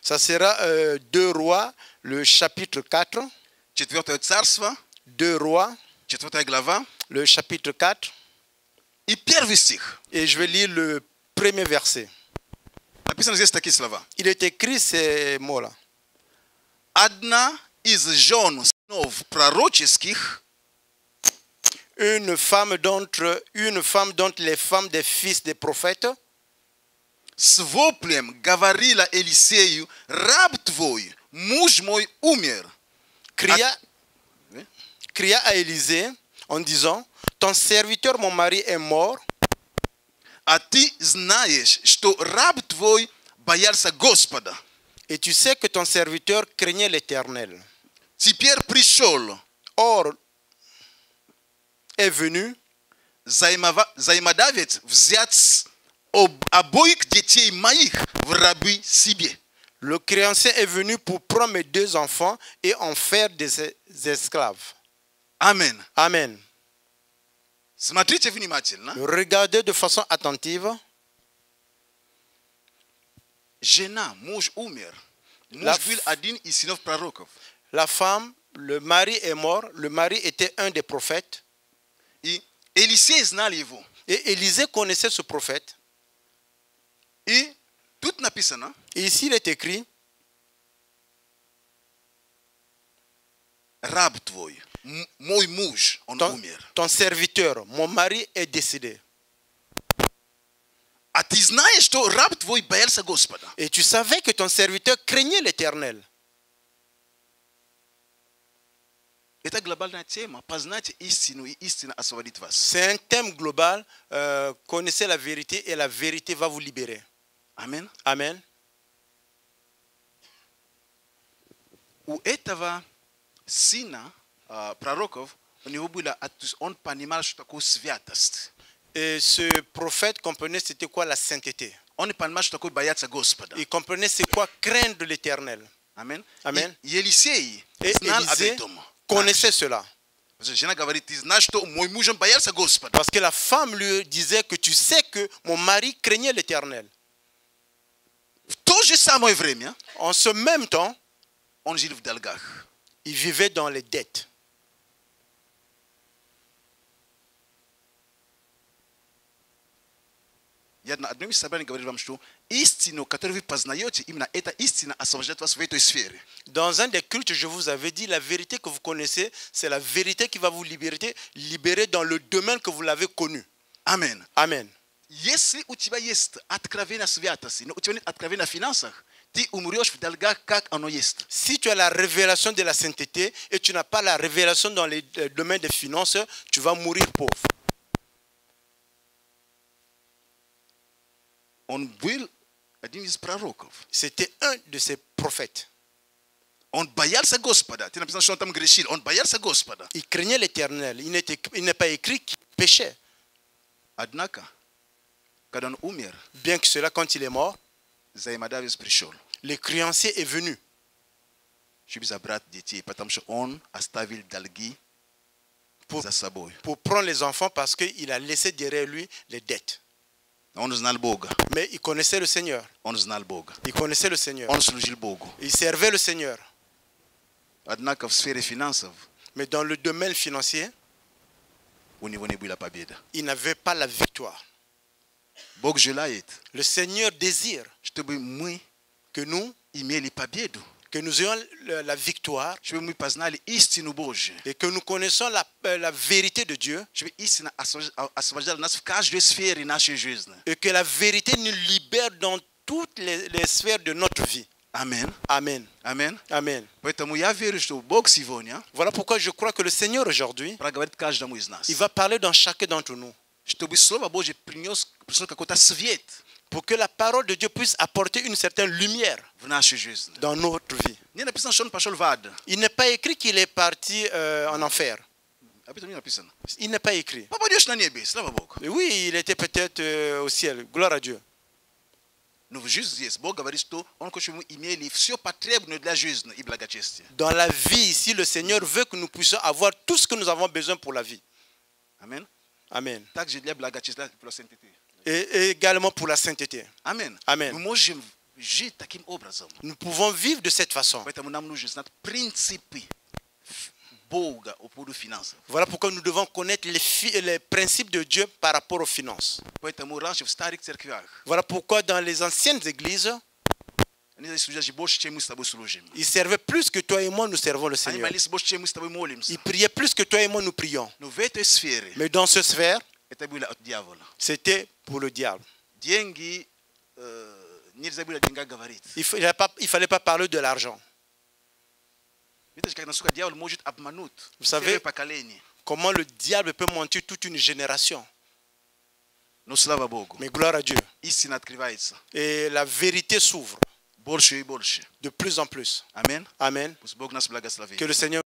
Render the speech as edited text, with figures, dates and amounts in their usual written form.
Ça sera 2 Rois, le chapitre 4. 2 Rois, le chapitre 4. Et je vais lire le premier verset. Il est écrit ces mots-là. Одна из жен сынов пророческих Une femme dont les femmes des fils des prophètes с воплем говорила Елисею: раб твой, муж мой умер. cria à Élisée en disant: ton serviteur, mon mari, est mort. А ты знаешь, что раб твой боялся Господа. Et tu sais que ton serviteur craignait l'Éternel. Теперь пришел Or, est venu взаимодавец взять обоих детей моих в рабы себе. le créancier est venu pour prendre mes 2 enfants et en faire des esclaves. Amen. Amen. Смотрите внимательно. Regardez de façon attentive. Жена, муж умер. Муж был один из сынов пророков. La femme, le mari est mort. Le mari était un des prophètes. И Елисей знал его. Et Élisée connaissait ce prophète. И тут написано. Et ici il est écrit: раб твой, мой муж, он умер. Ton serviteur, mon mari est décédé. А ты знаешь, что раб твой боялся Господа? Et tu savais que ton serviteur craignait l'Éternel. Это глобальная тема. Познайте истину, и истина освободит вас. C'est un thème global. Connaissez la vérité et la vérité va vous libérer. Amen. Amen. У этого сына пророков у него было, он понимал, что такое святость. Et ce prophète comprenait c'était quoi la sainteté. Он понимал, что такое бояться Господа. Il comprenait c'est quoi craindre l'Éternel. Amen. Amen. И Елисей знал об этом. Connaissait cela. Жена говорит: ты знаешь, что мой муж боялся Господа. Parce que la femme lui disait que tu sais que mon mari craignait l'Éternel. В то же самое время, en ce même temps, он жил в долгах. Il vivait dans les dettes. Я на одном из собраний говорил вам, что истину, которую вы познаете, именно эта истина освобождает вас в этой сфере. Dans un des cultes, je vous avais dit, la vérité que vous connaissez, c'est la vérité qui va vous libérer dans le domaine que vous l'avez connu. Amen. Amen. Если у тебя есть откровение святости, но у тебя нет откровения в финансах, ты умрешь в долгах, как оно есть. Si tu as la révélation de la sainteté et tu n'as pas la révélation dans les domaines des finances, tu vas mourir pauvre. Он был один из пророков. C'était un de ces prophètes. Он боялся Господа. Ты написано, что он там грешил. Он боялся Господа. Il craignait l'Éternel. Il n'est pas écrit qu'il péchait. Однако, когда он умер, bien que cela, quand il est mort, взаимодавец пришел. Le créancier est venu. Чтобы забрать детей, потому что он оставил долги за собой. Pour prendre les enfants parce qu'il a laissé derrière lui les dettes. Он знал Бога. Mais il connaissait le Seigneur. Он знал Бога. Il connaissait le Seigneur. Он служил Богу. Il servait le Seigneur. Однако в сфере финансов, mais dans le domaine financier, у него не была победа. Il n'avait pas la victoire. Бог желает, le Seigneur désire, чтобы мы, que nous, имели победу. Que nous ayons la victoire чтобы мы познали истину Божью. Et que nous connaissons la vérité de Dieu. Чтобы истина освобождала нас в каждой сфере нашей жизни. Et que la vérité nous libère dans toutes les sphères de notre vie. Amen. Amen. Amen. Amen. Поэтому я верю, что Бог сегодня, voilà pourquoi je crois que le Seigneur aujourd'hui, проговорит каждому из нас. Il va parler dans chacun d'entre nous. Чтобы Слово Божье принес какой-то свет. Pour que la parole de Dieu puisse apporter une certaine lumière dans notre vie. Il n'est pas écrit qu'il est parti en enfer. Il n'est pas écrit. Oui, il était peut-être au ciel. Gloire à Dieu. Dans la vie ici, le Seigneur veut que nous puissions avoir tout ce que nous avons besoin pour la vie. Amen. Amen. Et également pour la sainteté. Amen. Amen. Nous pouvons vivre de cette façon. Voilà pourquoi nous devons connaître les principes de Dieu par rapport aux finances. Voilà pourquoi dans les anciennes églises, ils servaient plus que toi et moi, nous servons le Seigneur. Ils priaient plus que toi et moi, nous prions. Mais dans ce sphère, c'était pour le diable. Il ne fallait pas parler de l'argent. Vous savez comment le diable peut mentir toute une génération. Mais gloire à Dieu. Et la vérité s'ouvre de plus en plus. Amen. Amen. Que le Seigneur